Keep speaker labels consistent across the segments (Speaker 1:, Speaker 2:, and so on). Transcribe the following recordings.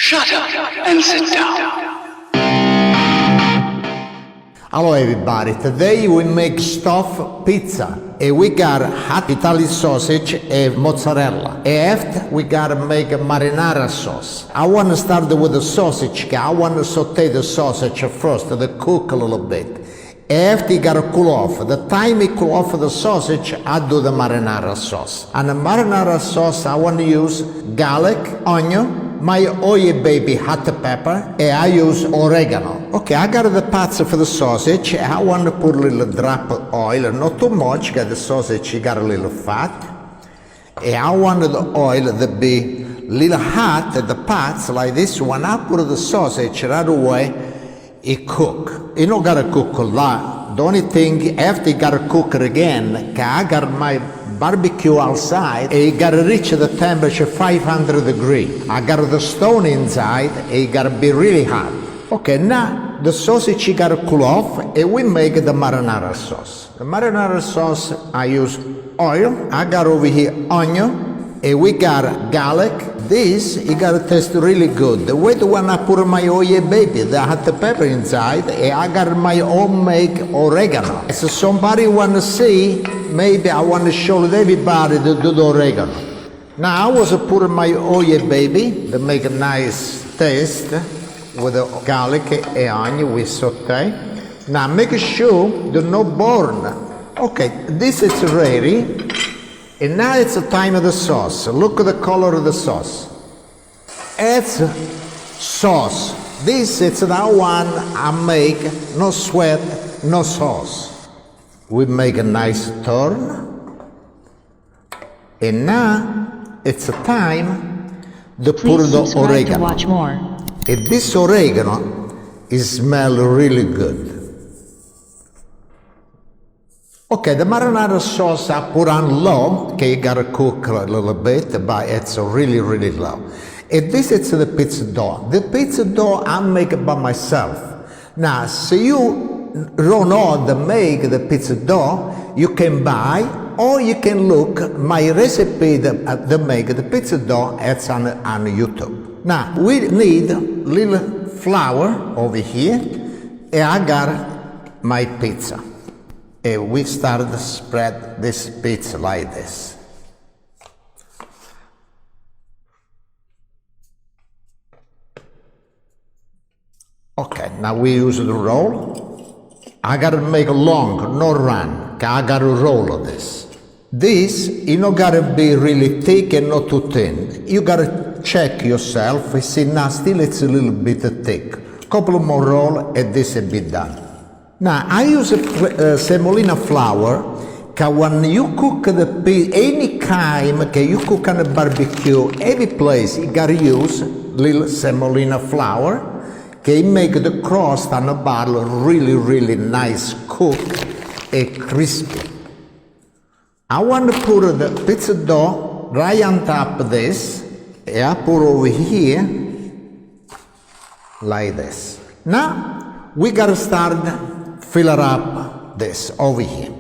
Speaker 1: Shut up and sit down.
Speaker 2: Hello everybody, today we make stuffed pizza and we got hot Italian sausage and mozzarella. And after we gotta make a marinara sauce. I want to start with the sausage. I want to saute the sausage first to cook a little bit. After it gotta cool off, the time it cool off the sausage, I do the marinara sauce. And the marinara sauce, I want to use garlic, onion, my oil baby hot pepper, and I use oregano. Okay, I got the parts for the sausage. I want to put a little drop of oil, not too much, because the sausage got a little fat. And I want the oil to be a little hot, the parts like this one. I put the sausage right away, it cook. You don't gotta cook a lot. The only thing, after you gotta cook it again, I got my barbecue outside, and you gotta reach the temperature 500 degrees. I got the stone inside, and it gotta be really hot. Okay, now the sausage you gotta cool off, and we make the marinara sauce. The marinara sauce, I use oil. I got over here onion, and we got garlic. This, you gotta taste really good. The way when I put my oil baby, the hot pepper inside, and I got my homemade oregano. So somebody wanna see, maybe I wanna show everybody to do the oregano. Now I was putting my oil baby to make a nice taste with the garlic and onion we saute. Now make sure there's no burn. Okay, this is ready. And now it's the time of the sauce. Look at the color of the sauce. It's sauce. This is the one I make, no sweat, no sauce. We make a nice turn. And now it's the time to put the oregano.
Speaker 3: To watch more.
Speaker 2: And this oregano, it smells really good. Okay, the marinara sauce I put on low, okay, you gotta cook a little bit, but it's really, really low. And this is the pizza dough. The pizza dough I make it by myself. Now, so you don't know how to make the pizza dough, you can buy, or you can look my recipe to make the pizza dough, it's on YouTube. Now, we need little flour over here, and I got my pizza. And we started to spread this pizza like this. Okay, now we use the roll. I gotta make a long, no run. I gotta roll this. This, you don't gotta be really thick and not too thin. You gotta check yourself. You see now still it's a little bit thick. Couple more roll and this will be done. Now, I use semolina flour, because when you cook the pizza, any kind you cook on a barbecue, every place you gotta use little semolina flour, okay, make the crust on the bottle really, really nice, cooked and crispy. I want to put the pizza dough right on top of this, and I put over here, like this. Now, we gotta start fill it up this over here.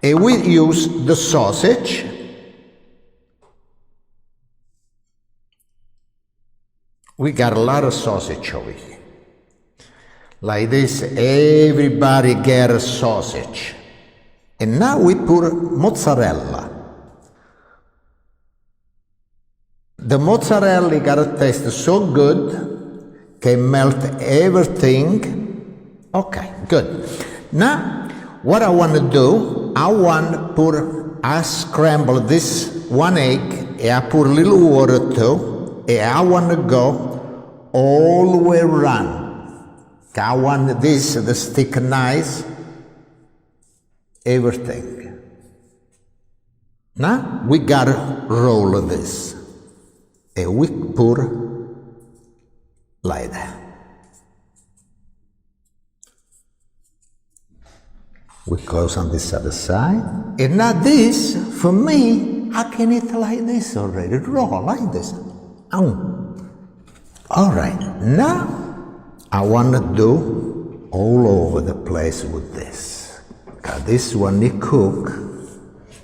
Speaker 2: And we use the sausage. We got a lot of sausage over here. Like this, everybody get a sausage. And now we put mozzarella. The mozzarella gotta taste so good, can melt everything. Okay, good. Now, what I want to do, I scramble this one egg, and I put a little water too, and I want to go all the way around. I want this to stick nice, everything. Now, we gotta roll this, and we put like that. We close on this other side. And now this, for me, I can eat like this already, raw, like this. Oh. All right, now I want to do all over the place with this. Because this one you cook,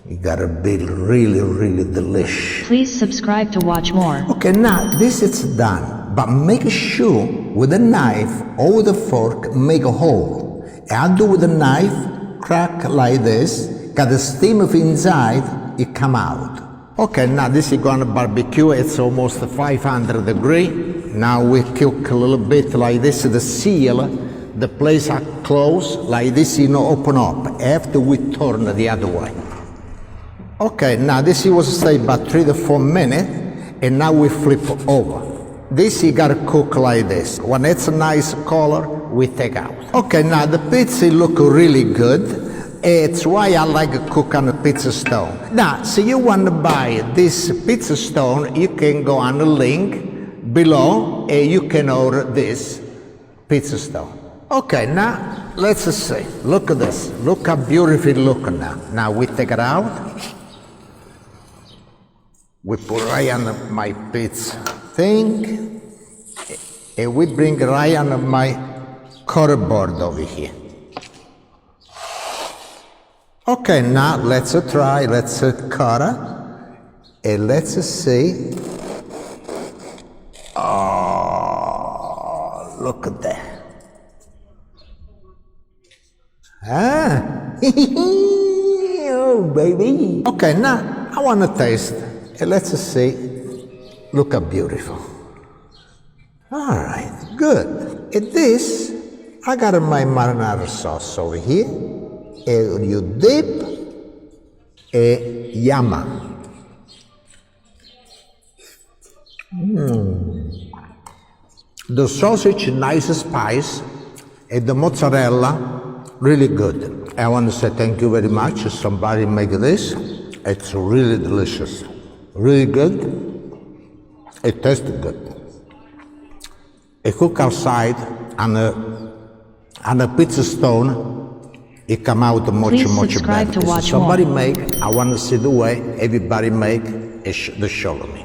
Speaker 2: you gotta be really, really delicious.
Speaker 3: Please subscribe to watch more.
Speaker 2: Okay, now this is done. but make sure with a knife or with a fork make a hole. And I do with a knife, crack like this, got the steam of inside, it come out. Okay, now this is gonna barbecue, it's almost 500 degrees. Now we cook a little bit like this, the seal, the place are closed, like this, open up, after we turn the other way. Okay, now this was stay about 3 to 4 minutes, and now we flip over. This you gotta cook like this. When it's a nice color, we take out. Okay, now the pizza look really good. It's why I like to cook on a pizza stone. Now, so you want to buy this pizza stone, you can go on the link below and you can order this pizza stone. Okay, now let's see. Look at this. Look how beautiful it looks now. Now we take it out. We put right on my pizza thing and we bring right on my cardboard over here. Okay, now let's try, let's cut it, and let's see. Oh, look at that. Ah, oh baby. Okay, now I want to taste, and let's see. Look how beautiful. All right, good. And this, I got my marinara sauce over here. And you dip a yama. The sausage, nice spice, and the mozzarella, really good. I want to say thank you very much. Somebody make this. It's really delicious, really good. It tastes good. I cook outside on a pizza stone. It come out much better.
Speaker 3: To watch
Speaker 2: somebody
Speaker 3: more.
Speaker 2: make, I want to see the way everybody make the shalom.